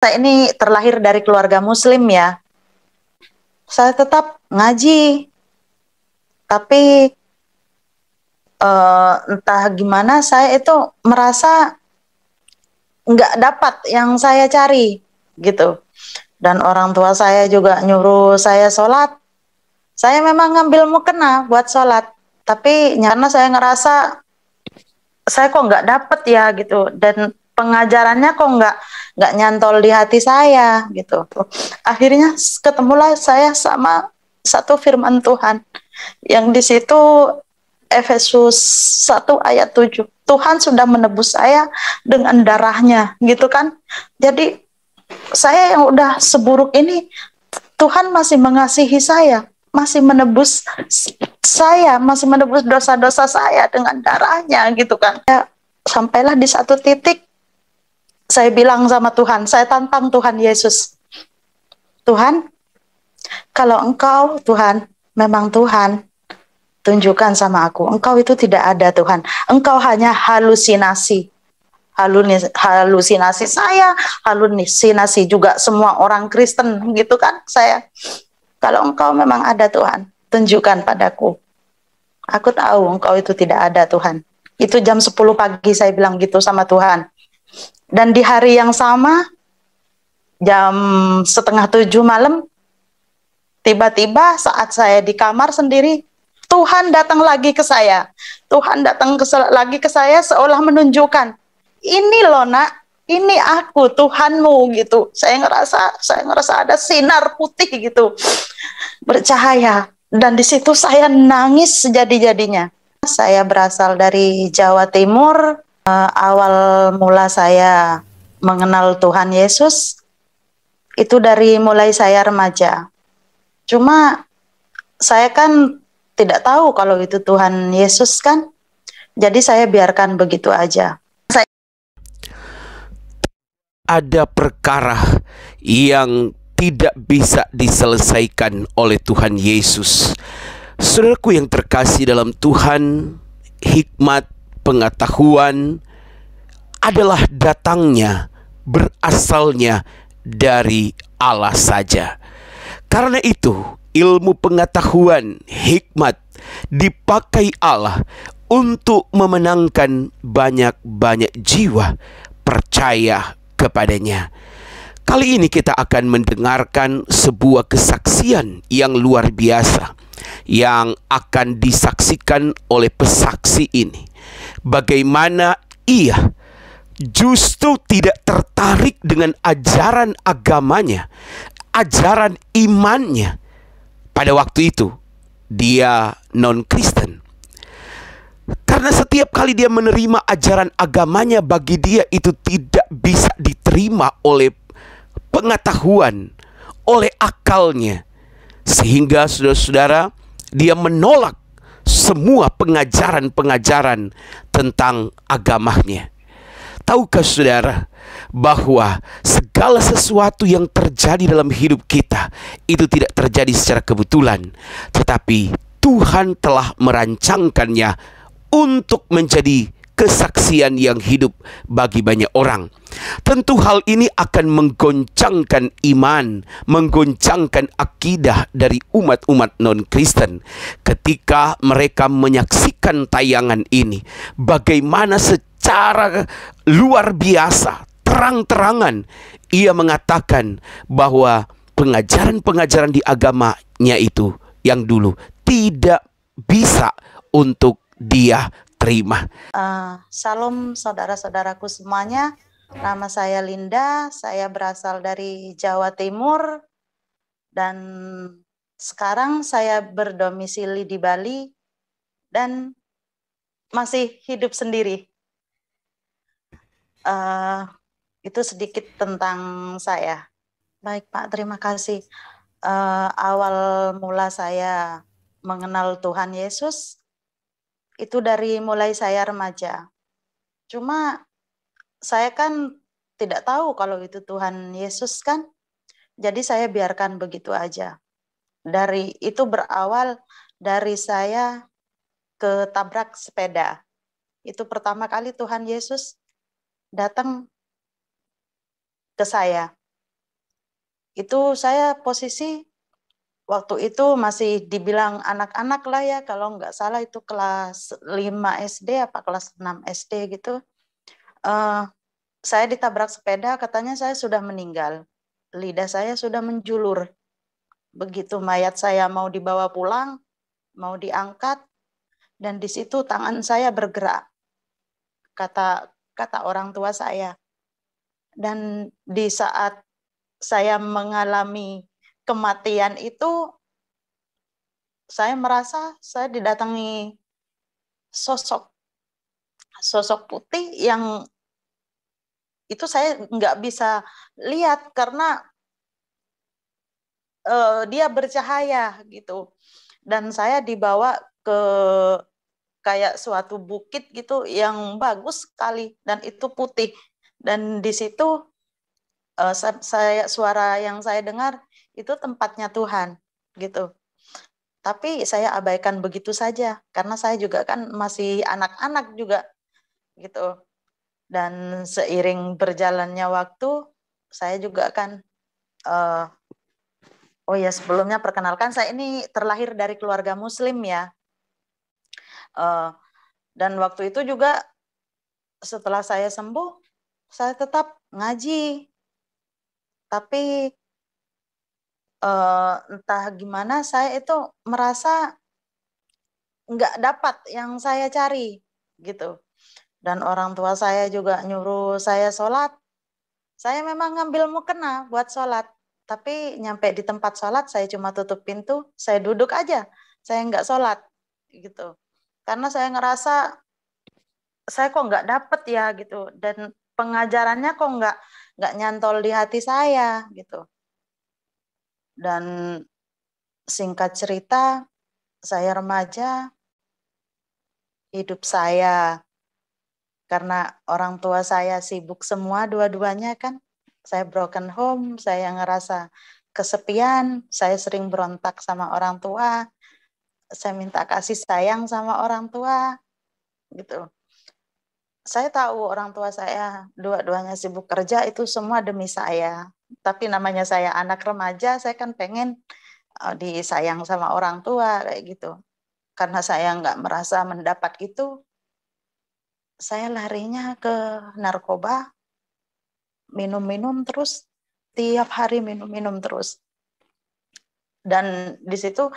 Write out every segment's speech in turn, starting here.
Saya ini terlahir dari keluarga Muslim ya. Saya tetap ngaji, tapi entah gimana saya itu merasa nggak dapat yang saya cari gitu. Dan orang tua saya juga nyuruh saya sholat. Saya memang ngambil mukena buat sholat, tapi karena saya ngerasa saya kok nggak dapet ya gitu, dan pengajarannya kok nggak nyantol di hati saya gitu. Akhirnya ketemulah saya sama satu firman Tuhan yang di situ Efesus 1 ayat 7. Tuhan sudah menebus saya dengan darahnya gitu kan. Jadi saya yang udah seburuk ini, Tuhan masih mengasihi saya, masih menebus saya, masih menebus dosa-dosa saya dengan darahnya gitu kan. Ya, sampailah di satu titik saya bilang sama Tuhan, saya tantang Tuhan Yesus. Tuhan, kalau Engkau Tuhan, memang Tuhan, tunjukkan sama aku. Engkau itu tidak ada Tuhan. Engkau hanya halusinasi. Halusinasi saya, halusinasi juga semua orang Kristen gitu kan saya. Kalau Engkau memang ada Tuhan, tunjukkan padaku. Aku tahu Engkau itu tidak ada Tuhan. Itu jam 10 pagi saya bilang gitu sama Tuhan. Dan di hari yang sama, jam setengah 7 malam, tiba-tiba saat saya di kamar sendiri, Tuhan datang lagi ke saya. Tuhan datang lagi ke saya seolah menunjukkan, ini loh nak, ini aku Tuhanmu gitu. Saya ngerasa ada sinar putih gitu, bercahaya. Dan di situ saya nangis sejadi-jadinya. Saya berasal dari Jawa Timur. Awal mula saya mengenal Tuhan Yesus itu dari mulai saya remaja. Cuma saya kan tidak tahu kalau itu Tuhan Yesus kan. Jadi saya biarkan begitu aja. Ada perkara yang tidak bisa diselesaikan oleh Tuhan Yesus. Saudaraku yang terkasih dalam Tuhan, hikmat pengetahuan adalah datangnya, berasalnya dari Allah saja. Karena itu, ilmu pengetahuan, hikmat dipakai Allah untuk memenangkan banyak-banyak jiwa percaya kepadanya. Kali ini kita akan mendengarkan sebuah kesaksian yang luar biasa yang akan disaksikan oleh pesaksi ini. Bagaimana ia justru tidak tertarik dengan ajaran agamanya, ajaran imannya. Pada waktu itu dia non-Kristen. Karena setiap kali dia menerima ajaran agamanya, bagi dia itu tidak bisa diterima oleh pengetahuan, oleh akalnya. Sehingga saudara-saudara, dia menolak semua pengajaran-pengajaran tentang agamanya. Tahukah saudara bahwa segala sesuatu yang terjadi dalam hidup kita itu tidak terjadi secara kebetulan, tetapi Tuhan telah merancangkannya untuk menjadi kesaksian yang hidup bagi banyak orang. Tentu hal ini akan menggoncangkan iman, menggoncangkan akidah dari umat-umat non-Kristen ketika mereka menyaksikan tayangan ini. Bagaimana secara luar biasa, terang-terangan ia mengatakan bahwa pengajaran-pengajaran di agamanya itu yang dulu tidak bisa untuk dia terima. Salam saudara-saudaraku semuanya. Nama saya Linda, saya berasal dari Jawa Timur dan sekarang saya berdomisili di Bali dan masih hidup sendiri. Itu sedikit tentang saya. Baik Pak, terima kasih. Awal mula saya mengenal Tuhan Yesus itu dari mulai saya remaja. Cuma saya kan tidak tahu kalau itu Tuhan Yesus kan. Jadi saya biarkan begitu aja. Dari itu berawal dari saya ketabrak sepeda. Itu pertama kali Tuhan Yesus datang ke saya. Itu saya posisi waktu itu masih dibilang anak-anak lah ya, kalau nggak salah itu kelas 5 SD apa kelas 6 SD gitu. Eh, saya ditabrak sepeda, katanya saya sudah meninggal. Lidah saya sudah menjulur. Begitu mayat saya mau dibawa pulang, mau diangkat, dan di situ tangan saya bergerak, kata kata orang tua saya. Dan di saat saya mengalami kematian itu, saya merasa saya didatangi sosok sosok putih yang itu saya nggak bisa lihat karena dia bercahaya gitu. Dan saya dibawa ke kayak suatu bukit gitu yang bagus sekali dan itu putih. Dan di situ saya suara yang saya dengar itu tempatnya Tuhan gitu. Tapi saya abaikan begitu saja karena saya juga kan masih anak-anak juga gitu. Dan seiring berjalannya waktu, saya juga kan, oh ya sebelumnya perkenalkan saya ini terlahir dari keluarga Muslim ya. Uh, dan waktu itu juga setelah saya sembuh, saya tetap ngaji. Tapi entah gimana saya itu merasa nggak dapat yang saya cari gitu. Dan orang tua saya juga nyuruh saya sholat. Saya memang ngambil mukena buat sholat. Tapi nyampe di tempat sholat saya cuma tutup pintu, saya duduk aja. Saya nggak sholat gitu. Karena saya ngerasa saya kok nggak dapet ya gitu. Dan pengajarannya kok nggak nyantol di hati saya gitu. Dan singkat cerita, saya remaja, hidup saya karena orang tua saya sibuk semua dua-duanya kan. Saya broken home, saya ngerasa kesepian, saya sering berontak sama orang tua, saya minta kasih sayang sama orang tua gitu. Saya tahu orang tua saya dua-duanya sibuk kerja itu semua demi saya. Tapi namanya saya anak remaja, saya kan pengen disayang sama orang tua kayak gitu. Karena saya nggak merasa mendapat itu, saya larinya ke narkoba, minum-minum terus, tiap hari minum-minum terus. Dan di situ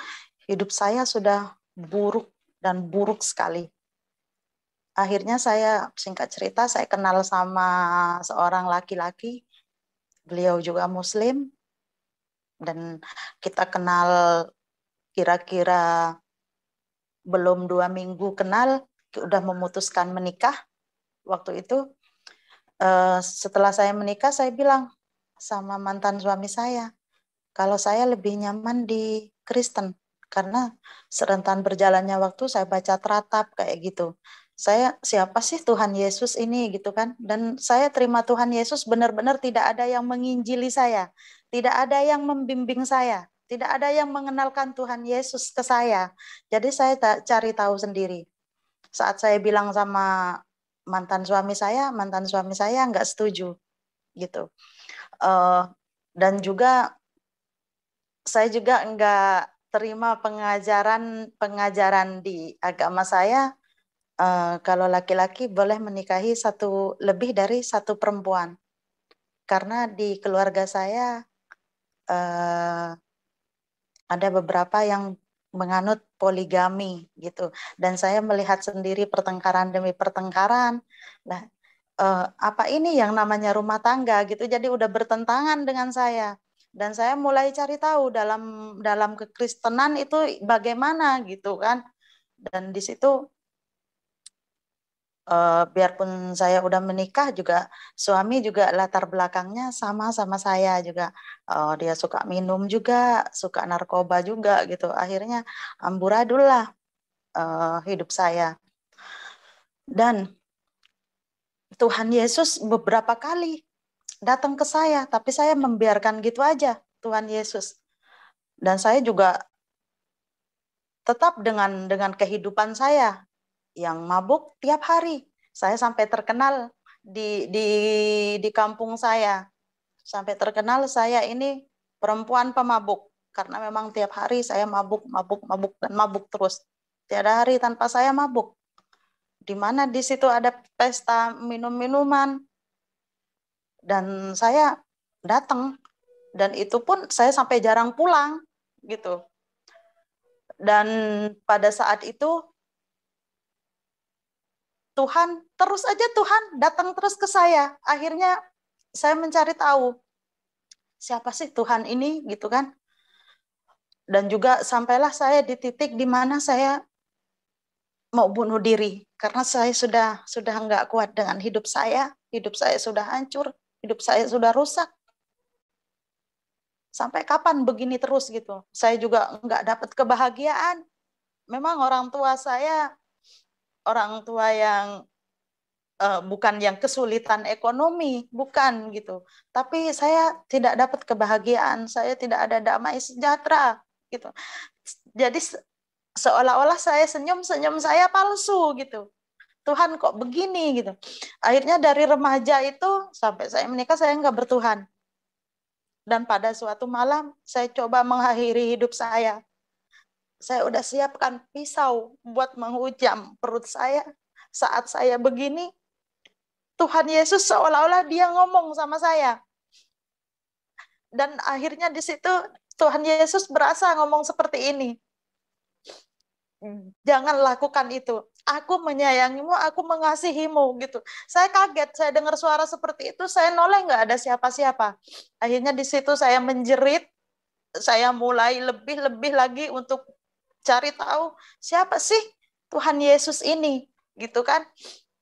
hidup saya sudah buruk dan buruk sekali. Akhirnya saya, singkat cerita, saya kenal sama seorang laki-laki, beliau juga Muslim, dan kita kenal kira-kira belum 2 minggu kenal, udah memutuskan menikah. Waktu itu setelah saya menikah, saya bilang sama mantan suami saya, kalau saya lebih nyaman di Kristen, karena serentan berjalannya waktu saya baca teratap kayak gitu. Saya siapa sih Tuhan Yesus ini gitu kan? Dan saya terima Tuhan Yesus benar-benar tidak ada yang menginjili saya, tidak ada yang membimbing saya, tidak ada yang mengenalkan Tuhan Yesus ke saya. Jadi saya cari tahu sendiri. Saat saya bilang sama mantan suami saya nggak setuju gitu. Uh, dan juga saya juga nggak terima pengajaran pengajaran di agama saya, kalau laki-laki boleh menikahi lebih dari satu perempuan. Karena di keluarga saya uh, ada beberapa yang menganut poligami gitu. Dan saya melihat sendiri pertengkaran demi pertengkaran. Nah, apa ini yang namanya rumah tangga gitu. Jadi udah bertentangan dengan saya. Dan saya mulai cari tahu dalam dalam kekristenan itu bagaimana gitu kan. Dan di situ biarpun saya udah menikah juga suami juga latar belakangnya sama saya juga. Dia suka minum juga, suka narkoba juga gitu. Akhirnya amburadul lah hidup saya. Dan Tuhan Yesus beberapa kali datang ke saya, tapi saya membiarkan gitu aja Tuhan Yesus. Dan saya juga tetap dengan kehidupan saya yang mabuk tiap hari. Saya sampai terkenal di kampung saya. Sampai terkenal saya ini perempuan pemabuk. Karena memang tiap hari saya mabuk, mabuk, mabuk, dan mabuk terus. Tiada hari tanpa saya mabuk. Di mana di situ ada pesta minum-minuman. Dan saya datang. Dan itu pun saya sampai jarang pulang. Gitu. Dan pada saat itu, Tuhan datang terus ke saya. Akhirnya saya mencari tahu, siapa sih Tuhan ini, gitu kan. Dan juga sampailah saya di titik di mana saya mau bunuh diri karena saya sudah nggak kuat dengan hidup saya sudah hancur, hidup saya sudah rusak. Sampai kapan begini terus gitu? Saya juga nggak dapat kebahagiaan. Memang orang tua saya orang tua yang bukan yang kesulitan ekonomi, bukan gitu. Tapi saya tidak dapat kebahagiaan, saya tidak ada damai sejahtera gitu. Jadi seolah-olah saya senyum saya palsu gitu. Tuhan kok begini gitu. Akhirnya dari remaja itu sampai saya menikah saya nggak bertuhan. Dan pada suatu malam saya coba mengakhiri hidup saya. Saya udah siapkan pisau buat menghujam perut saya. Saat saya begini, Tuhan Yesus seolah-olah dia ngomong sama saya. Dan akhirnya di situ Tuhan Yesus berasa ngomong seperti ini. Jangan lakukan itu. Aku menyayangimu, aku mengasihimu gitu. Saya kaget, saya dengar suara seperti itu, saya noleh nggak ada siapa-siapa. Akhirnya di situ saya menjerit, saya mulai lebih-lebih lagi untuk cari tahu siapa sih Tuhan Yesus ini, gitu kan.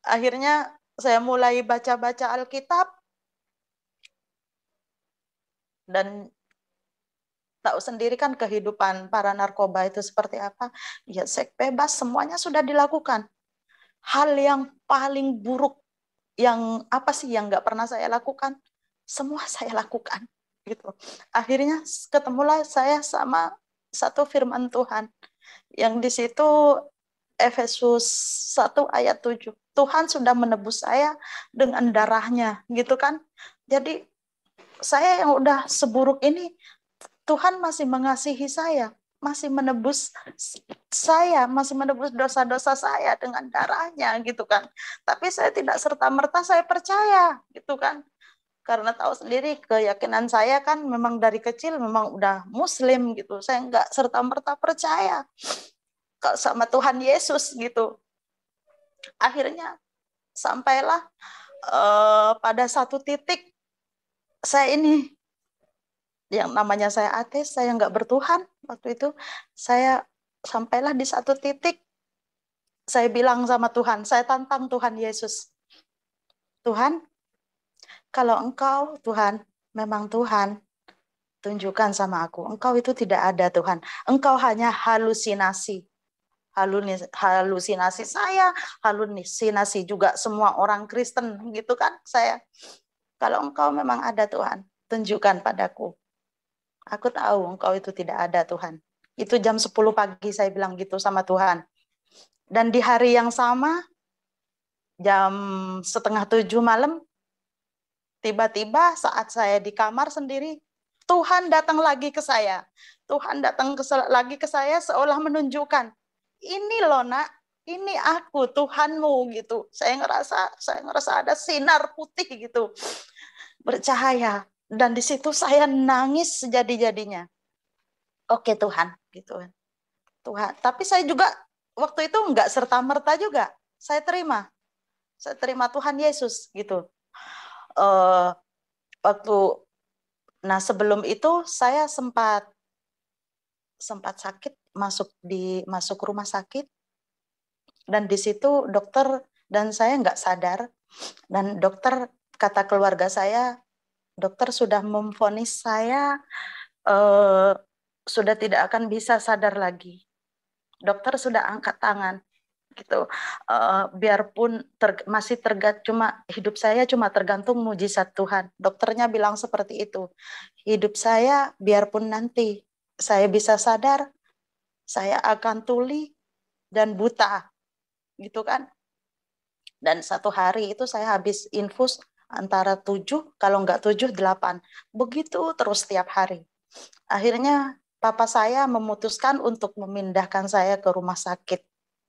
Akhirnya saya mulai baca-baca Alkitab dan tahu sendiri kan kehidupan para narkoba itu seperti apa. Ya seks bebas semuanya sudah dilakukan. Hal yang paling buruk yang apa sih yang nggak pernah saya lakukan? Semua saya lakukan gitu. Akhirnya ketemulah saya sama satu firman Tuhan yang di situ Efesus 1 ayat 7. Tuhan sudah menebus saya dengan darahnya gitu kan. Jadi saya yang udah seburuk ini Tuhan masih mengasihi saya, masih menebus saya, masih menebus dosa-dosa saya dengan darahnya gitu kan. Tapi saya tidak serta-merta saya percaya gitu kan. Karena tahu sendiri keyakinan saya kan memang dari kecil memang udah muslim gitu. Saya nggak serta-merta percaya sama Tuhan Yesus gitu. Akhirnya sampailah pada satu titik saya ini yang namanya saya ateis, saya nggak bertuhan waktu itu. Saya sampailah di satu titik, saya bilang sama Tuhan, saya tantang Tuhan Yesus. Tuhan, kalau Engkau, Tuhan, memang Tuhan, tunjukkan sama aku. Engkau itu tidak ada, Tuhan. Engkau hanya halusinasi. Halusinasi saya, halusinasi juga semua orang Kristen, gitu kan saya. Kalau Engkau memang ada, Tuhan, tunjukkan padaku. Aku tahu Engkau itu tidak ada, Tuhan. Itu jam 10 pagi saya bilang gitu sama Tuhan. Dan di hari yang sama, jam setengah 7 malam, tiba-tiba saat saya di kamar sendiri, Tuhan datang lagi ke saya. Tuhan datang lagi ke saya seolah menunjukkan, ini loh nak, ini aku Tuhanmu gitu. Saya ngerasa ada sinar putih gitu, bercahaya. Dan di situ saya nangis sejadi-jadinya. Oke Tuhan, gitu. Tuhan. Tapi saya juga waktu itu nggak serta-merta juga. Saya terima Tuhan Yesus gitu. Uh, waktu, nah sebelum itu saya sempat sakit, masuk rumah sakit, dan di situ dokter dan saya nggak sadar, dan dokter kata keluarga saya, dokter sudah memvonis saya sudah tidak akan bisa sadar lagi. Dokter sudah angkat tangan gitu. Biarpun masih cuma hidup saya cuma tergantung mujizat Tuhan. Dokternya bilang seperti itu. Hidup saya biarpun nanti saya bisa sadar, saya akan tuli dan buta gitu kan. Dan satu hari itu saya habis infus antara 7, kalau nggak 7, 8. Begitu terus tiap hari. Akhirnya papa saya memutuskan untuk memindahkan saya ke rumah sakit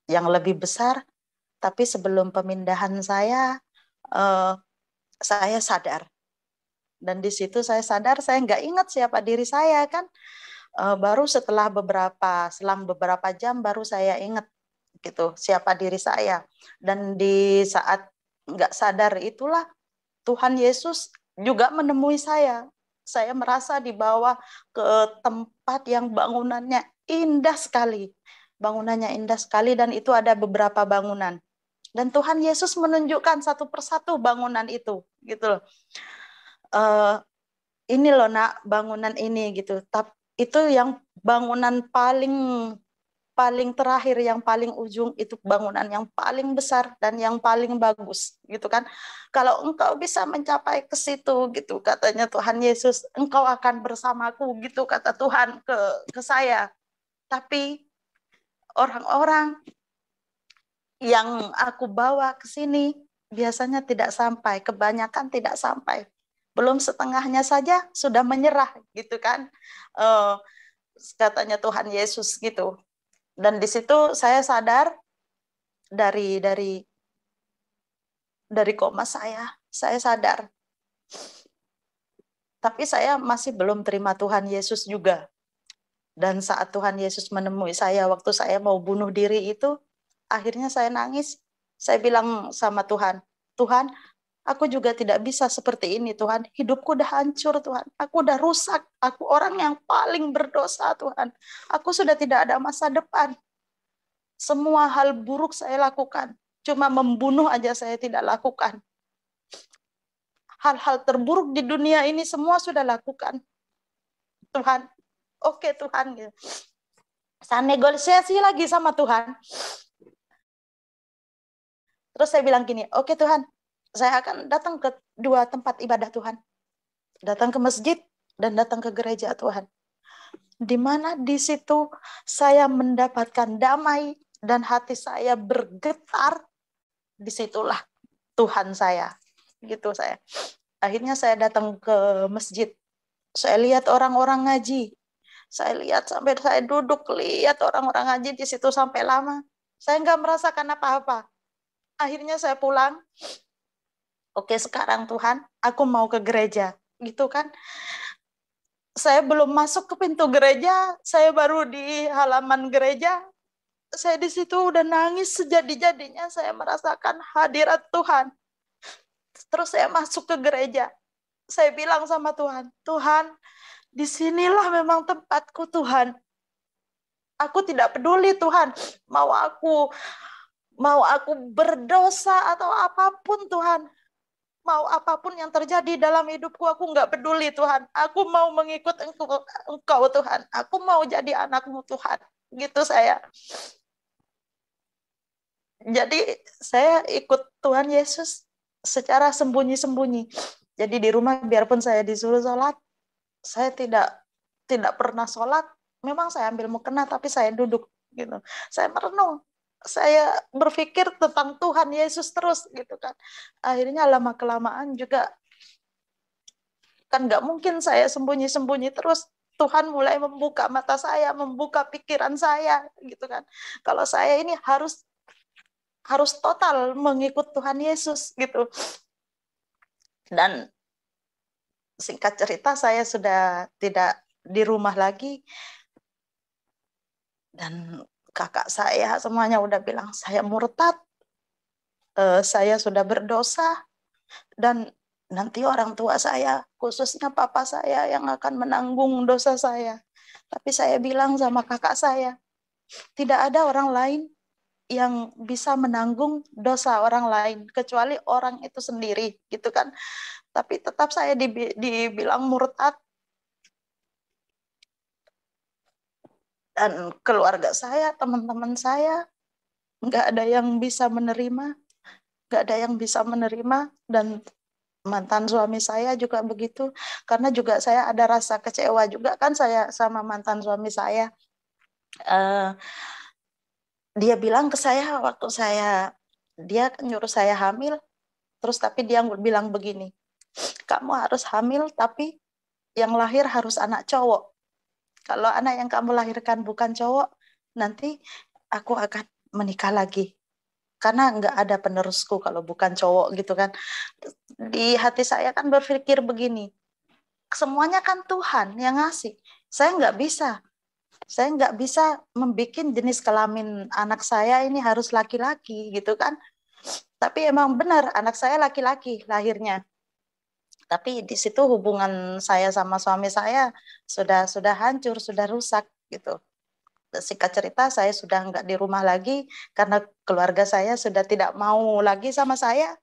yang lebih besar. Tapi sebelum pemindahan eh, saya sadar. Dan di situ saya sadar saya nggak ingat siapa diri saya kan. Baru selang beberapa jam baru saya ingat gitu siapa diri saya. Dan di saat nggak sadar itulah Tuhan Yesus juga menemui saya. Saya merasa dibawa ke tempat yang bangunannya indah sekali. Bangunannya indah sekali dan itu ada beberapa bangunan. Dan Tuhan Yesus menunjukkan satu persatu bangunan itu, gitu loh. Eh, ini loh nak bangunan ini gitu. Tapi itu yang bangunan paling paling terakhir, yang paling ujung itu bangunan yang paling besar dan yang paling bagus gitu kan. Kalau engkau bisa mencapai ke situ gitu katanya Tuhan Yesus, engkau akan bersamaku gitu kata Tuhan ke saya. Tapi orang-orang yang aku bawa ke sini biasanya tidak sampai, kebanyakan tidak sampai. Belum setengahnya saja sudah menyerah gitu kan. Eh, katanya Tuhan Yesus gitu. Dan di situ saya sadar dari dari dari koma saya sadar. Tapi saya masih belum terima Tuhan Yesus juga. Dan saat Tuhan Yesus menemui saya waktu saya mau bunuh diri itu, akhirnya saya nangis. Saya bilang sama Tuhan, Tuhan, aku juga tidak bisa seperti ini Tuhan. Hidupku udah hancur Tuhan. Aku udah rusak. Aku orang yang paling berdosa Tuhan. Aku sudah tidak ada masa depan. Semua hal buruk saya lakukan. Cuma membunuh aja saya tidak lakukan. Hal-hal terburuk di dunia ini semua sudah lakukan. Tuhan, oke Tuhan. Saya negosiasi lagi sama Tuhan. Terus saya bilang gini, oke Tuhan, saya akan datang ke dua tempat ibadah Tuhan. Datang ke masjid dan datang ke gereja Tuhan. Di mana di situ saya mendapatkan damai dan hati saya bergetar, disitulah Tuhan saya. Gitu saya. Akhirnya saya datang ke masjid. Saya lihat orang-orang ngaji. Saya lihat sampai saya duduk lihat orang-orang ngaji di situ sampai lama. Saya nggak merasakan apa-apa. Akhirnya saya pulang. Oke, sekarang Tuhan, aku mau ke gereja. Gitu kan. Saya belum masuk ke pintu gereja, saya baru di halaman gereja. Saya di situ udah nangis sejadi-jadinya, saya merasakan hadirat Tuhan. Terus saya masuk ke gereja. Saya bilang sama Tuhan, Tuhan, disinilah memang tempatku Tuhan. Aku tidak peduli Tuhan, mau aku berdosa atau apapun Tuhan. Mau apapun yang terjadi dalam hidupku, aku nggak peduli Tuhan. Aku mau mengikut Engkau Tuhan. Aku mau jadi anakmu Tuhan. Gitu saya. Jadi saya ikut Tuhan Yesus secara sembunyi-sembunyi. Jadi di rumah biarpun saya disuruh sholat, saya tidak pernah sholat. Memang saya ambil mukena tapi saya duduk gitu. Saya merenung. Saya berpikir tentang Tuhan Yesus terus gitu kan. Akhirnya lama kelamaan juga kan nggak mungkin saya sembunyi-sembunyi terus. Tuhan mulai membuka mata saya, membuka pikiran saya gitu kan. Kalau saya ini harus harus total mengikut Tuhan Yesus gitu. Dan singkat cerita saya sudah tidak di rumah lagi dan kakak saya semuanya udah bilang saya murtad, saya sudah berdosa dan nanti orang tua saya, khususnya papa saya yang akan menanggung dosa saya. Tapi saya bilang sama kakak saya, tidak ada orang lain yang bisa menanggung dosa orang lain kecuali orang itu sendiri gitu kan. Tapi tetap saya dibilang murtad dan keluarga saya, teman-teman saya nggak ada yang bisa menerima, nggak ada yang bisa menerima dan mantan suami saya juga begitu karena juga saya ada rasa kecewa juga kan saya sama mantan suami saya. Eh, dia bilang ke saya waktu dia nyuruh saya hamil, terus tapi dia bilang begini, kamu harus hamil tapi yang lahir harus anak cowok. Kalau anak yang kamu lahirkan bukan cowok, nanti aku akan menikah lagi. Karena nggak ada penerusku kalau bukan cowok gitu kan. Di hati saya kan berpikir begini, semuanya kan Tuhan yang ngasih. Saya nggak bisa. Saya nggak bisa membuat jenis kelamin anak saya ini harus laki-laki gitu kan. Tapi emang benar anak saya laki-laki lahirnya. Tapi di situ hubungan saya sama suami saya sudah hancur, sudah rusak gitu. Singkat cerita, saya sudah nggak di rumah lagi karena keluarga saya sudah tidak mau lagi sama saya.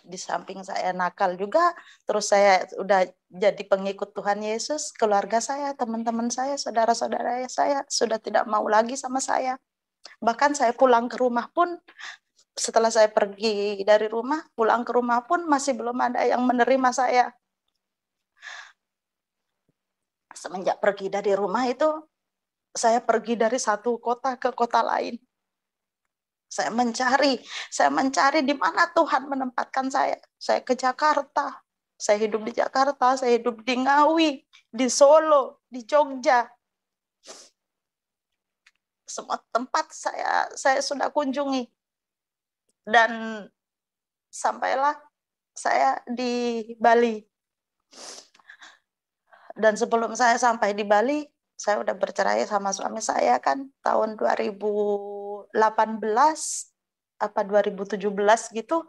Di samping saya nakal juga, terus saya udah jadi pengikut Tuhan Yesus, keluarga saya, teman-teman saya, saudara-saudara saya sudah tidak mau lagi sama saya. Bahkan saya pulang ke rumah pun, setelah saya pergi dari rumah, pulang ke rumah pun masih belum ada yang menerima saya. Semenjak pergi dari rumah itu, saya pergi dari satu kota ke kota lain. Saya mencari di mana Tuhan menempatkan saya. Saya ke Jakarta, saya hidup di Jakarta, saya hidup di Ngawi, di Solo, di Jogja. Semua tempat saya sudah kunjungi. Dan sampailah saya di Bali. Dan sebelum saya sampai di Bali, saya udah bercerai sama suami saya kan tahun 2018 apa 2017 gitu.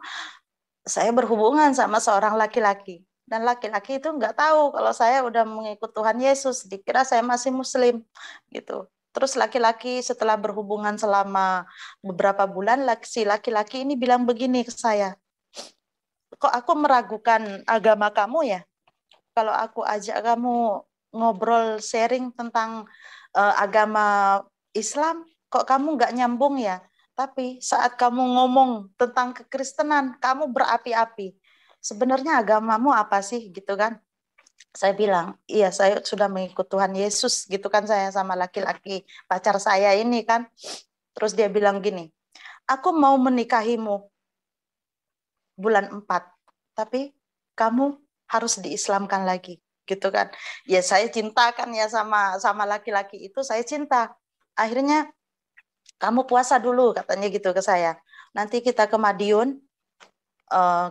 Saya berhubungan sama seorang laki-laki. Dan laki-laki itu nggak tahu kalau saya udah mengikut Tuhan Yesus, dikira saya masih Muslim gitu. Terus laki-laki setelah berhubungan selama beberapa bulan, si laki-laki ini bilang begini ke saya, kok aku meragukan agama kamu ya? Kalau aku ajak kamu ngobrol sharing tentang agama Islam, kok kamu nggak nyambung ya? Tapi saat kamu ngomong tentang kekristenan, kamu berapi-api. Sebenarnya agamamu apa sih gitu kan? Saya bilang, iya saya sudah mengikut Tuhan Yesus gitu kan saya sama laki-laki pacar saya ini kan. Terus dia bilang gini, aku mau menikahimu bulan 4, tapi kamu harus diislamkan lagi gitu kan. Ya saya cinta kan ya sama laki-laki itu, saya cinta. Akhirnya kamu puasa dulu katanya gitu ke saya. Nanti kita ke Madiun,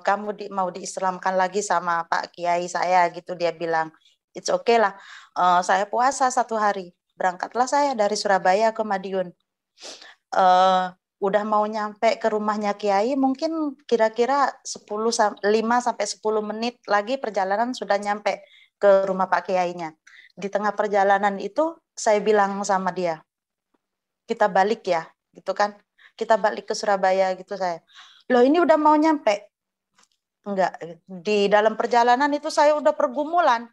kamu mau diislamkan lagi sama Pak Kiai saya gitu, dia bilang. It's okay lah. Saya puasa 1 hari. Berangkatlah saya dari Surabaya ke Madiun. Udah mau nyampe ke rumahnya Kiai, mungkin kira-kira 5 sampai 10 menit lagi perjalanan sudah nyampe ke rumah Pak Kiainya. Di tengah perjalanan itu saya bilang sama dia, kita balik ya, gitu kan. Kita balik ke Surabaya gitu saya. Loh ini udah mau nyampe. Enggak, di dalam perjalanan itu saya udah pergumulan.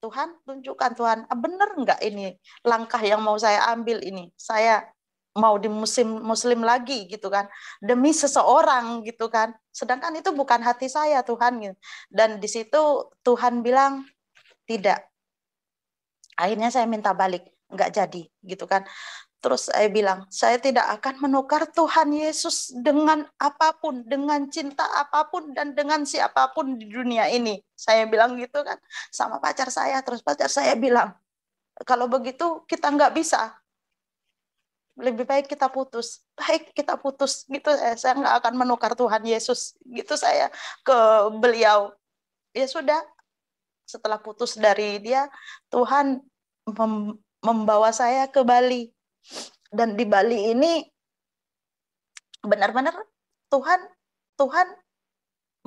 Tuhan, tunjukkan Tuhan, bener enggak ini langkah yang mau saya ambil ini? Saya mau di musim muslim lagi gitu kan, demi seseorang gitu kan, sedangkan itu bukan hati saya Tuhan gitu. Dan di situ Tuhan bilang tidak. Akhirnya saya minta balik, nggak jadi gitu kan. Terus saya bilang, saya tidak akan menukar Tuhan Yesus dengan apapun, dengan cinta apapun, dan dengan siapapun di dunia ini. Saya bilang gitu kan sama pacar saya. Terus pacar saya bilang, kalau begitu kita nggak bisa. Lebih baik kita putus. Baik kita putus. Gitu saya nggak akan menukar Tuhan Yesus. Gitu saya ke beliau. Ya sudah, setelah putus dari dia, Tuhan membawa saya ke Bali. Dan di Bali ini benar-benar Tuhan Tuhan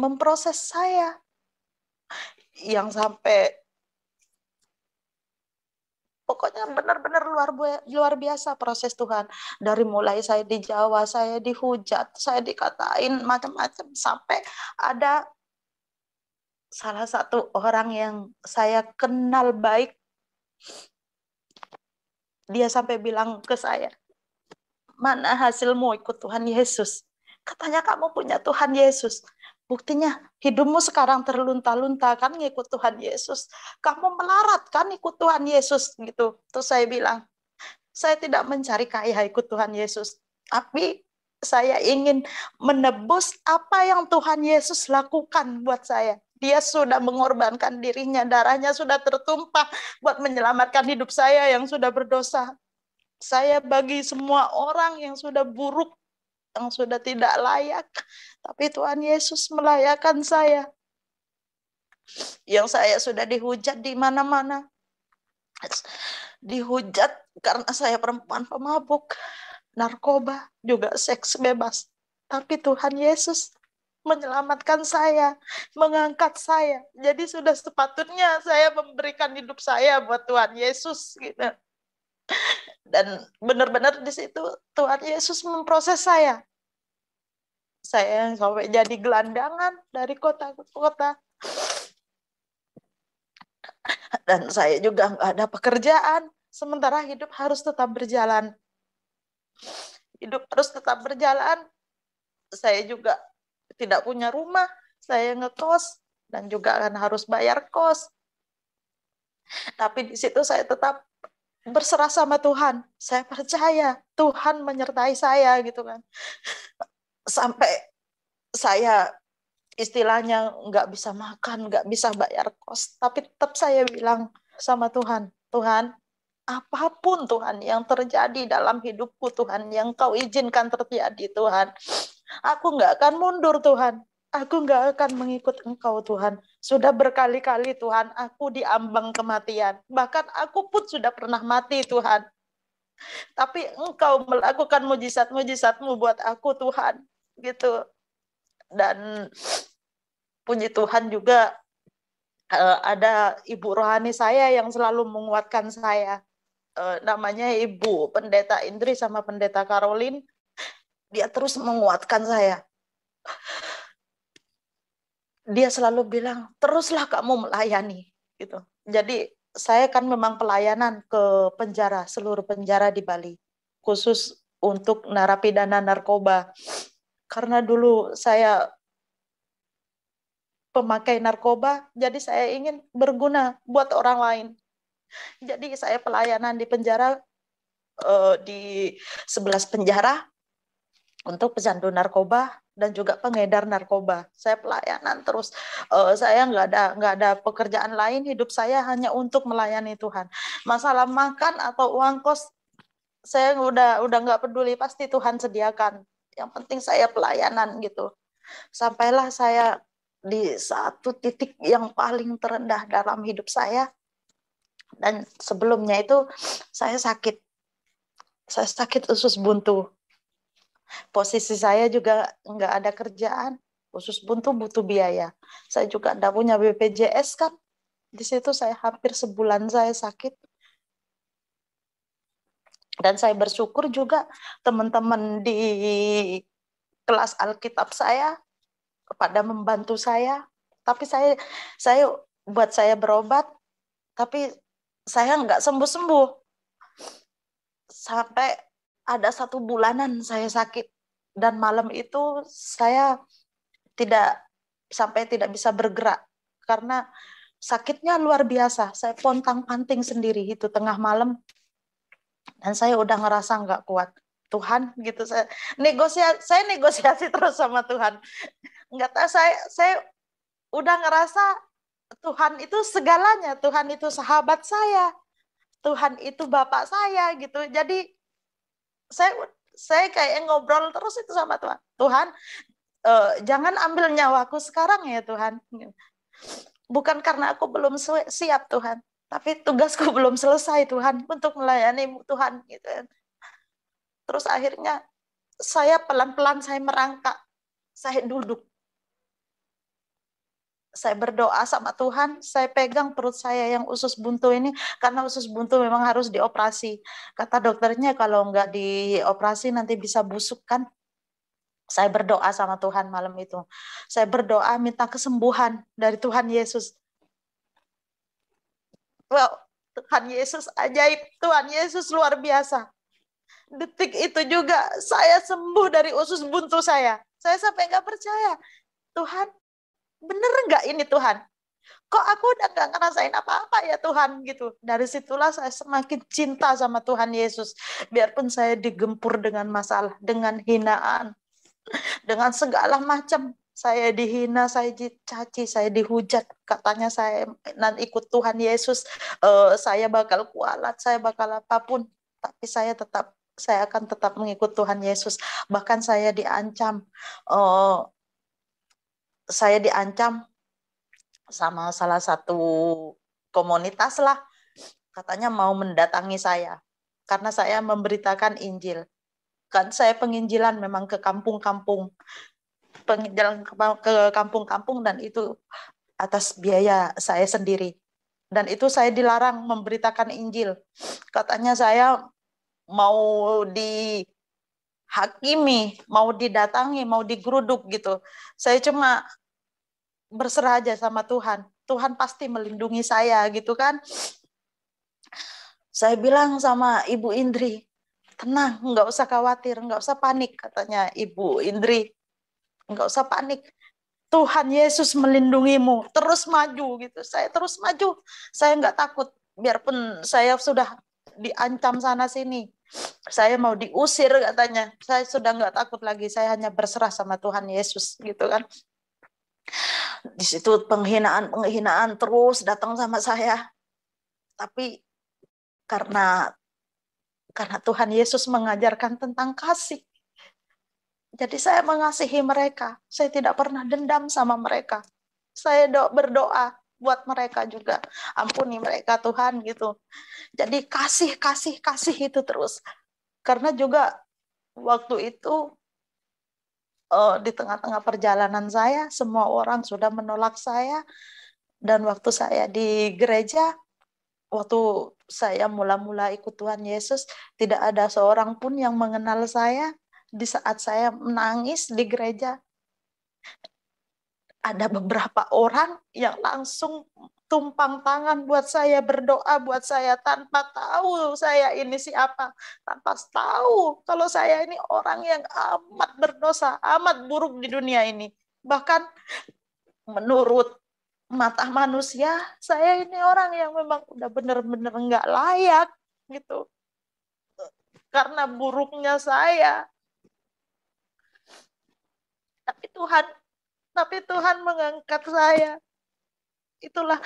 memproses saya yang sampai pokoknya benar-benar luar biasa proses Tuhan. Dari mulai saya di Jawa, saya dihujat, saya dikatain macam-macam, sampai ada salah satu orang yang saya kenal baik, dia sampai bilang ke saya, mana hasilmu ikut Tuhan Yesus? Katanya kamu punya Tuhan Yesus. Buktinya hidupmu sekarang terlunta-lunta kan ngikut Tuhan Yesus. Kamu melarat kan ikut Tuhan Yesus gitu. Terus saya bilang, saya tidak mencari kaya ikut Tuhan Yesus. Tapi saya ingin menebus apa yang Tuhan Yesus lakukan buat saya. Dia sudah mengorbankan dirinya, darahnya sudah tertumpah buat menyelamatkan hidup saya yang sudah berdosa. Saya bagi semua orang yang sudah buruk, yang sudah tidak layak. Tapi Tuhan Yesus melayakkan saya. Yang saya sudah dihujat di mana-mana. Dihujat karena saya perempuan pemabuk, narkoba, juga seks bebas. Tapi Tuhan Yesus menyelamatkan saya, mengangkat saya. Jadi sudah sepatutnya saya memberikan hidup saya buat Tuhan Yesus gitu. Dan benar-benar di situ Tuhan Yesus memproses saya. Saya sampai jadi gelandangan dari kota ke kota. Dan saya juga nggak ada pekerjaan. Sementara hidup harus tetap berjalan. Hidup harus tetap berjalan. Saya juga tidak punya rumah. Saya ngekos dan juga kan harus bayar kos. Tapi di situ saya tetap berserah sama Tuhan. Saya percaya Tuhan menyertai saya gitu kan. Sampai saya istilahnya nggak bisa makan, nggak bisa bayar kos. Tapi tetap saya bilang sama Tuhan, Tuhan, apapun Tuhan yang terjadi dalam hidupku Tuhan, yang kau izinkan terjadi Tuhan, aku nggak akan mundur Tuhan. Aku nggak akan mengikut Engkau Tuhan. Sudah berkali-kali Tuhan, aku diambang kematian. Bahkan aku pun sudah pernah mati Tuhan. Tapi Engkau melakukan mujizat-mujizat-Mu buat aku Tuhan. Gitu. Dan puji Tuhan juga ada ibu rohani saya yang selalu menguatkan saya. Namanya Ibu Pendeta Indri sama Pendeta Caroline. Dia terus menguatkan saya. Dia selalu bilang, teruslah kamu melayani. Gitu. Jadi saya kan memang pelayanan ke penjara, seluruh penjara di Bali. Khusus untuk narapidana narkoba. Karena dulu saya pemakai narkoba, jadi saya ingin berguna buat orang lain. Jadi saya pelayanan di penjara, di 11 penjara untuk pecandu narkoba dan juga pengedar narkoba. Saya pelayanan terus. Saya nggak ada pekerjaan lain. Hidup saya hanya untuk melayani Tuhan. Masalah makan atau uang kos saya udah nggak peduli, pasti Tuhan sediakan. Yang penting saya pelayanan gitu. Sampailah saya di satu titik yang paling terendah dalam hidup saya. Dan sebelumnya itu saya sakit. Saya sakit usus buntu. Posisi saya juga nggak ada kerjaan. Usus buntu butuh biaya. Saya juga nggak punya BPJS kan. Di situ saya hampir sebulan saya sakit. Dan saya bersyukur juga teman-teman di kelas Alkitab saya pada membantu saya. Tapi saya buat saya berobat, tapi saya nggak sembuh-sembuh. Sampai ada 1 bulanan saya sakit. Dan malam itu saya tidak bisa bergerak. Karena sakitnya luar biasa. Saya pontang-panting sendiri itu tengah malam. Dan saya udah ngerasa nggak kuat. Tuhan gitu, saya negosiasi terus sama Tuhan. Nggak tahu, saya udah ngerasa Tuhan itu segalanya. Tuhan itu sahabat saya. Tuhan itu bapak saya gitu. Jadi saya kayak ngobrol terus itu sama Tuhan. Tuhan, jangan ambil nyawaku sekarang ya Tuhan. Bukan karena aku belum siap Tuhan, tapi tugasku belum selesai Tuhan untuk melayani Tuhan gitu. Terus akhirnya saya pelan-pelan saya merangkak, saya duduk. Saya berdoa sama Tuhan, saya pegang perut saya yang usus buntu ini, karena usus buntu memang harus dioperasi. Kata dokternya kalau nggak dioperasi nanti bisa busuk kan. Saya berdoa sama Tuhan malam itu. Saya berdoa minta kesembuhan dari Tuhan Yesus. Wow, Tuhan Yesus ajaib, Tuhan Yesus luar biasa. Detik itu juga saya sembuh dari usus buntu saya. Saya sampai nggak percaya. Tuhan, bener nggak ini Tuhan? Kok aku udah nggak ngerasain apa-apa ya Tuhan gitu. Dari situlah saya semakin cinta sama Tuhan Yesus. Biarpun saya digempur dengan masalah, dengan hinaan, dengan segala macam. Saya dihina, saya dicaci, saya dihujat. Katanya saya nanti ikut Tuhan Yesus, saya bakal kualat, saya bakal apapun. Tapi saya akan tetap mengikut Tuhan Yesus. Bahkan saya diancam sama salah satu komunitas lah. Katanya mau mendatangi saya karena saya memberitakan Injil. Kan saya penginjilan memang ke kampung-kampung, penginjilan ke kampung-kampung, dan itu atas biaya saya sendiri. Dan itu saya dilarang memberitakan Injil. Katanya saya mau dihakimi, mau didatangi, mau digeruduk gitu. Saya cuma berserah aja sama Tuhan. Tuhan pasti melindungi saya gitu kan. Saya bilang sama Ibu Indri, tenang, nggak usah khawatir, nggak usah panik, katanya Ibu Indri. Nggak usah panik. Tuhan Yesus melindungimu. Terus maju gitu. Saya terus maju. Saya nggak takut. Biarpun saya sudah diancam sana sini. Saya mau diusir katanya. Saya sudah nggak takut lagi. Saya hanya berserah sama Tuhan Yesus gitu kan. Di situ penghinaan terus datang sama saya. Tapi karena Tuhan Yesus mengajarkan tentang kasih. Jadi saya mengasihi mereka. Saya tidak pernah dendam sama mereka. Saya berdoa buat mereka juga. Ampuni mereka Tuhan gitu. Jadi kasih itu terus. Karena juga waktu itu di tengah-tengah perjalanan saya, semua orang sudah menolak saya. Dan waktu saya di gereja, waktu saya mula-mula ikut Tuhan Yesus, tidak ada seorang pun yang mengenal saya. Di saat saya menangis di gereja, ada beberapa orang yang langsung tumpang tangan buat saya, berdoa buat saya tanpa tahu saya ini siapa, tanpa tahu kalau saya ini orang yang amat berdosa, amat buruk di dunia ini. Bahkan menurut mata manusia, saya ini orang yang memang udah bener-bener nggak layak gitu. Karena buruknya saya. Tapi Tuhan, mengangkat saya. Itulah,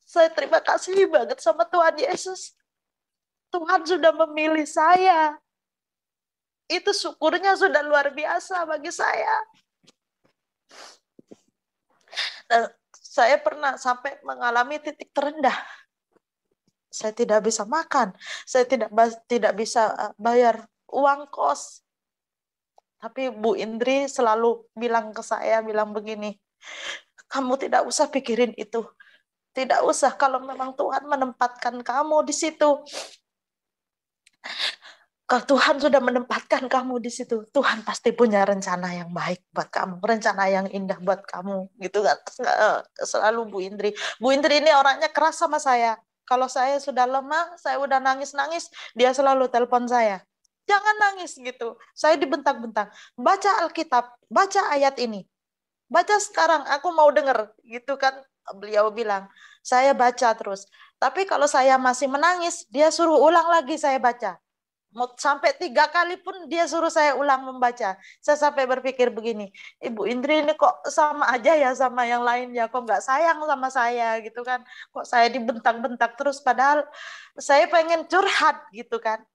saya terima kasih banget sama Tuhan Yesus. Tuhan sudah memilih saya. Itu syukurnya sudah luar biasa bagi saya. Dan saya pernah sampai mengalami titik terendah. Saya tidak bisa makan. Saya tidak bisa bayar uang kos. Tapi Bu Indri selalu bilang ke saya, bilang begini, kamu tidak usah pikirin itu. Tidak usah, kalau memang Tuhan menempatkan kamu di situ. Kalau Tuhan sudah menempatkan kamu di situ, Tuhan pasti punya rencana yang baik buat kamu, rencana yang indah buat kamu, gitu kan? Selalu Bu Indri. Bu Indri ini orangnya keras sama saya. Kalau saya sudah lemah, saya udah nangis-nangis, dia selalu telepon saya. Jangan nangis gitu. Saya dibentak-bentak. Baca Alkitab, baca ayat ini. Baca sekarang, aku mau denger, gitu kan? Beliau bilang. Saya baca terus. Tapi kalau saya masih menangis, dia suruh ulang lagi saya baca. Mau sampai 3 kali pun dia suruh saya ulang membaca. Saya sampai berpikir begini, Ibu Indri ini kok sama aja ya sama yang lainnya, kok nggak sayang sama saya gitu kan, kok saya dibentak-bentak terus, padahal saya pengen curhat gitu kan.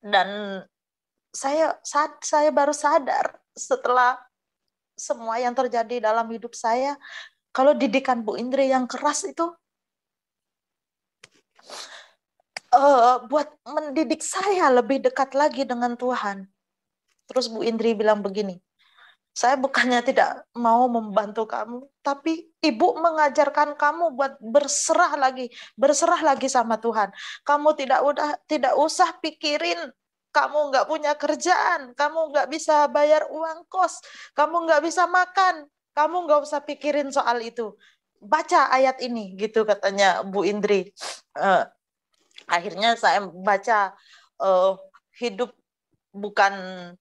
Dan saya baru sadar setelah semua yang terjadi dalam hidup saya, kalau didikan Bu Indri yang keras itu buat mendidik saya lebih dekat lagi dengan Tuhan. Terus Bu Indri bilang begini, saya bukannya tidak mau membantu kamu, tapi Ibu mengajarkan kamu buat berserah lagi sama Tuhan. Kamu tidak usah pikirin kamu nggak punya kerjaan, kamu nggak bisa bayar uang kos, kamu nggak bisa makan, kamu nggak usah pikirin soal itu. Baca ayat ini, gitu katanya Bu Indri. Uh, Akhirnya saya baca, hidup bukan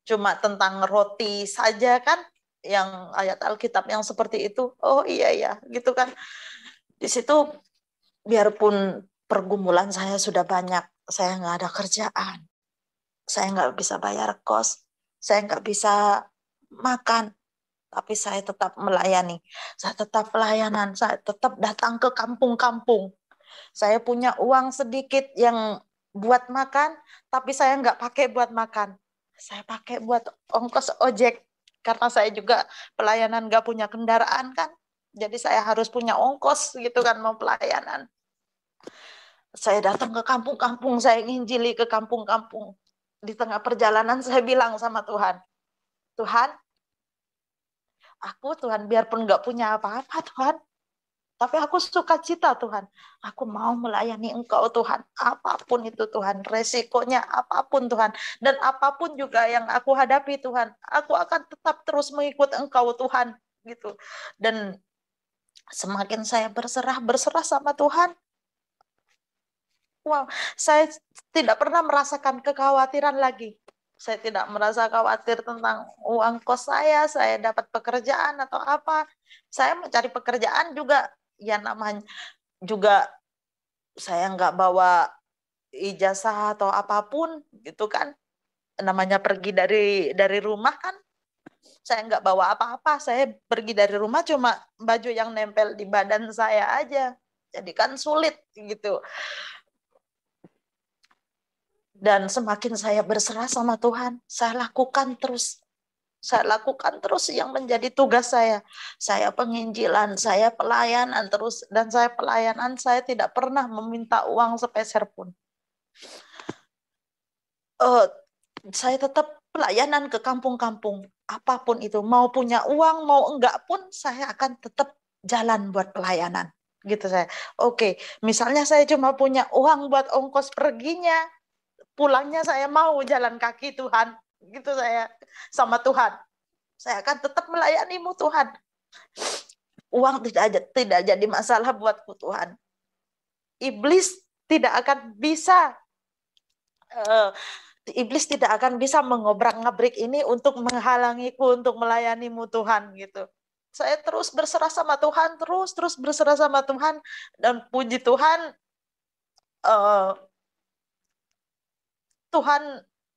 cuma tentang roti saja kan, yang ayat Alkitab yang seperti itu. Oh iya ya, gitu kan. Di situ biarpun pergumulan saya sudah banyak, saya nggak ada kerjaan, saya nggak bisa bayar kos, saya nggak bisa makan, tapi saya tetap melayani. Saya tetap pelayanan, saya tetap datang ke kampung-kampung. Saya punya uang sedikit yang buat makan, tapi saya nggak pakai buat makan. Saya pakai buat ongkos ojek, karena saya juga pelayanan nggak punya kendaraan kan. Jadi saya harus punya ongkos gitu kan mau pelayanan. Saya datang ke kampung-kampung, saya nginjili ke kampung-kampung. Di tengah perjalanan saya bilang sama Tuhan, Tuhan, aku Tuhan biarpun nggak punya apa-apa Tuhan, tapi aku suka cita Tuhan. Aku mau melayani Engkau Tuhan. Apapun itu Tuhan. Resikonya apapun Tuhan. Dan apapun juga yang aku hadapi Tuhan. Aku akan tetap terus mengikut Engkau Tuhan. Gitu. Dan semakin saya berserah sama Tuhan. Wow, saya tidak pernah merasakan kekhawatiran lagi. Saya tidak merasa khawatir tentang uang kos saya dapat pekerjaan atau apa. Saya mencari pekerjaan juga, ya namanya juga saya nggak bawa ijazah atau apapun gitu kan. Namanya pergi dari rumah kan, saya nggak bawa apa-apa. Saya pergi dari rumah cuma baju yang nempel di badan saya aja. Jadi kan sulit gitu. Dan semakin saya berserah sama Tuhan, saya lakukan terus. Saya lakukan terus yang menjadi tugas saya. Saya penginjilan, saya pelayanan terus. Dan saya pelayanan, saya tidak pernah meminta uang sepeser pun. Uh, saya tetap pelayanan ke kampung-kampung. Apapun itu, mau punya uang, mau enggak pun, saya akan tetap jalan buat pelayanan. Gitu saya. Oke, misalnya saya cuma punya uang buat ongkos perginya, pulangnya saya mau jalan kaki Tuhan. Gitu saya sama Tuhan. Saya akan tetap melayanimu Tuhan. Uang tidak jadi masalah buatku Tuhan. Iblis tidak akan bisa uh, iblis tidak akan bisa mengobrak-ngabrik ini untuk menghalangiku untuk melayanimu Tuhan gitu. Saya terus berserah sama Tuhan, terus berserah sama Tuhan, dan puji Tuhan, uh, Tuhan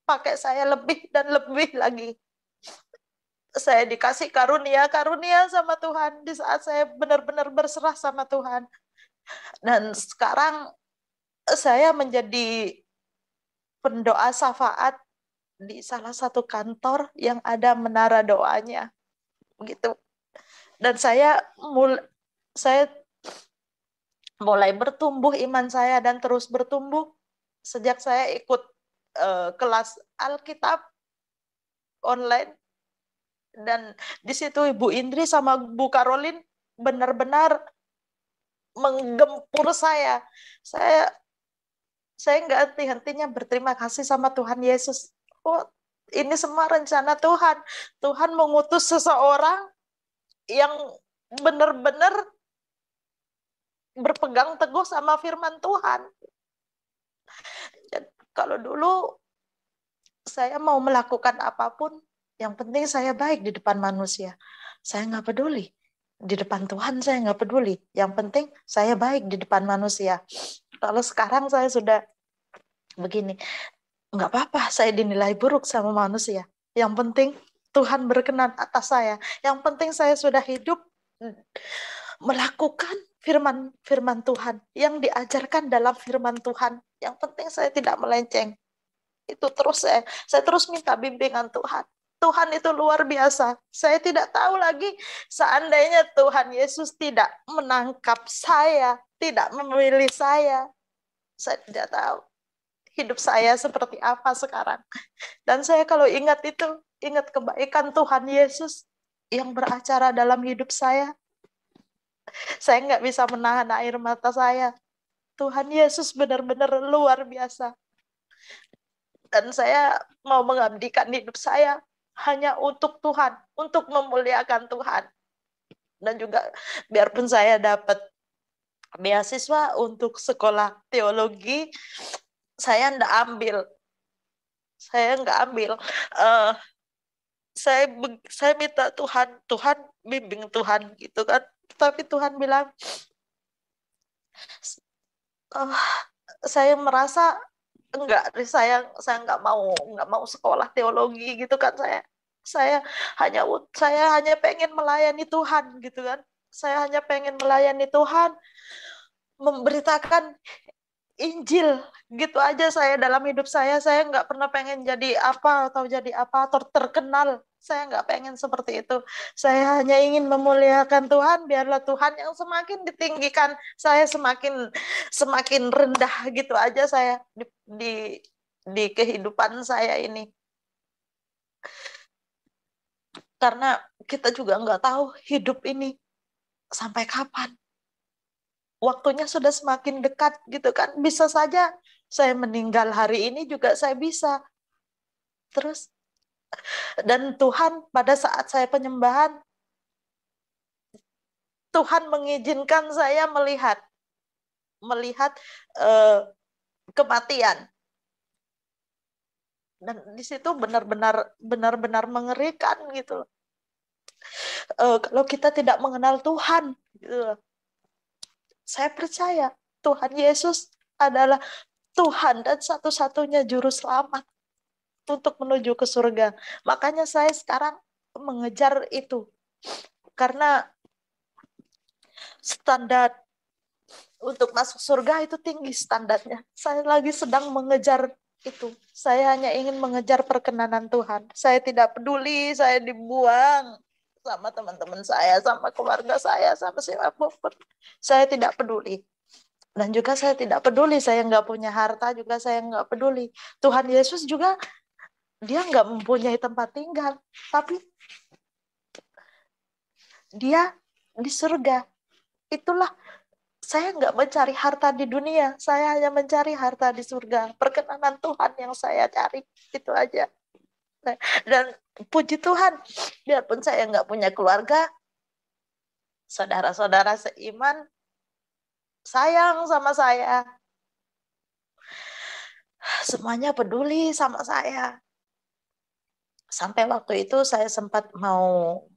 pakai saya lebih dan lebih lagi. Saya dikasih karunia sama Tuhan di saat saya benar-benar berserah sama Tuhan. Dan sekarang saya menjadi pendoa syafaat di salah satu kantor yang ada menara doanya gitu. Dan saya mulai bertumbuh iman saya dan terus bertumbuh sejak saya ikut kelas Alkitab online. Dan di situ Ibu Indri sama Bu Karolin benar-benar menggempur saya. Saya nggak henti-hentinya berterima kasih sama Tuhan Yesus. Oh, ini semua rencana Tuhan. Tuhan mengutus seseorang yang benar-benar berpegang teguh sama firman Tuhan. Dan kalau dulu saya mau melakukan apapun, yang penting saya baik di depan manusia. Saya nggak peduli. Di depan Tuhan saya nggak peduli. Yang penting saya baik di depan manusia. Kalau sekarang saya sudah begini, nggak apa-apa saya dinilai buruk sama manusia. Yang penting Tuhan berkenan atas saya. Yang penting saya sudah hidup melakukan firman Tuhan yang diajarkan dalam firman Tuhan. Yang penting saya tidak melenceng. Itu terus saya terus minta bimbingan Tuhan. Tuhan itu luar biasa. Saya tidak tahu lagi seandainya Tuhan Yesus tidak menangkap saya, tidak memilih saya tidak tahu hidup saya seperti apa sekarang. Dan saya kalau ingat itu, ingat kebaikan Tuhan Yesus yang beracara dalam hidup saya nggak bisa menahan air mata saya. Tuhan Yesus benar-benar luar biasa. Dan saya mau mengabdikan hidup saya hanya untuk Tuhan, untuk memuliakan Tuhan. Dan juga biarpun saya dapat beasiswa untuk sekolah teologi, saya nggak ambil. Saya nggak ambil. Uh, saya minta Tuhan bimbing Tuhan gitu kan. Tapi Tuhan bilang, uh, saya merasa enggak, saya nggak mau sekolah teologi gitu kan. Saya hanya pengen melayani Tuhan gitu kan. Saya hanya pengen melayani Tuhan, memberitakan Injil, gitu aja. Saya dalam hidup saya nggak pernah pengen jadi apa atau jadi apa atau terkenal. Saya nggak pengen seperti itu. Saya hanya ingin memuliakan Tuhan. Biarlah Tuhan yang semakin ditinggikan, saya semakin semakin rendah, gitu aja saya di kehidupan saya ini. Karena kita juga nggak tahu hidup ini sampai kapan. Waktunya sudah semakin dekat gitu kan. Bisa saja saya meninggal hari ini juga saya bisa. Terus, dan Tuhan pada saat saya penyembahan, Tuhan mengizinkan saya melihat melihat eh, kematian. Dan di situ benar-benar mengerikan gitu loh. Kalau kita tidak mengenal Tuhan gitu loh. Saya percaya Tuhan Yesus adalah Tuhan dan satu-satunya juru selamat untuk menuju ke surga. Makanya saya sekarang mengejar itu. Karena standar untuk masuk surga itu tinggi standarnya. Saya lagi sedang mengejar itu. Saya hanya ingin mengejar perkenanan Tuhan. Saya tidak peduli saya dibuang sama teman-teman saya, sama keluarga saya, sama siapapun. Saya tidak peduli. Dan juga saya tidak peduli saya nggak punya harta, juga saya nggak peduli. Tuhan Yesus juga, dia nggak mempunyai tempat tinggal, tapi dia di surga. Itulah, saya nggak mencari harta di dunia, saya hanya mencari harta di surga. Perkenanan Tuhan yang saya cari, itu aja. Dan puji Tuhan, biarpun saya nggak punya keluarga, saudara-saudara seiman sayang sama saya. Semuanya peduli sama saya. Sampai waktu itu saya sempat mau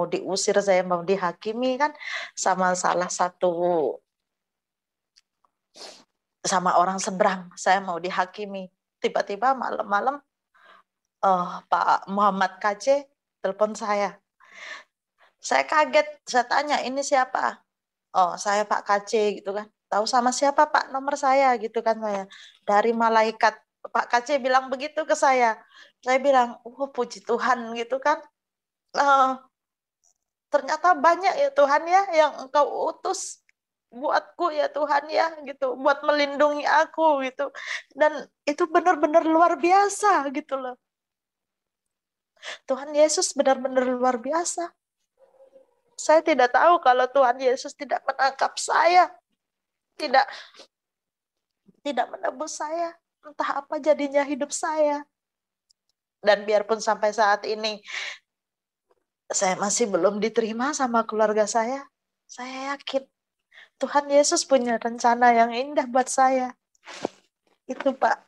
diusir, saya mau dihakimi kan sama salah satu, sama orang seberang. Saya mau dihakimi. Tiba-tiba malam-malam Pak Muhammad KC telepon saya. Saya kaget, saya tanya, ini siapa? Oh, saya Pak KC gitu kan. Tahu sama siapa Pak? Nomor saya gitu kan saya. Dari malaikat. Pak KC bilang begitu ke saya. Saya bilang, puji Tuhan gitu kan. Eh, Ternyata banyak ya Tuhan ya yang Engkau utus buatku ya Tuhan ya gitu, buat melindungi aku gitu. Dan itu benar-benar luar biasa gitu loh. Tuhan Yesus benar-benar luar biasa. Saya tidak tahu kalau Tuhan Yesus tidak menangkap saya, tidak tidak menebus saya, entah apa jadinya hidup saya. Dan biarpun sampai saat ini saya masih belum diterima sama keluarga saya yakin Tuhan Yesus punya rencana yang indah buat saya. Itu Pak.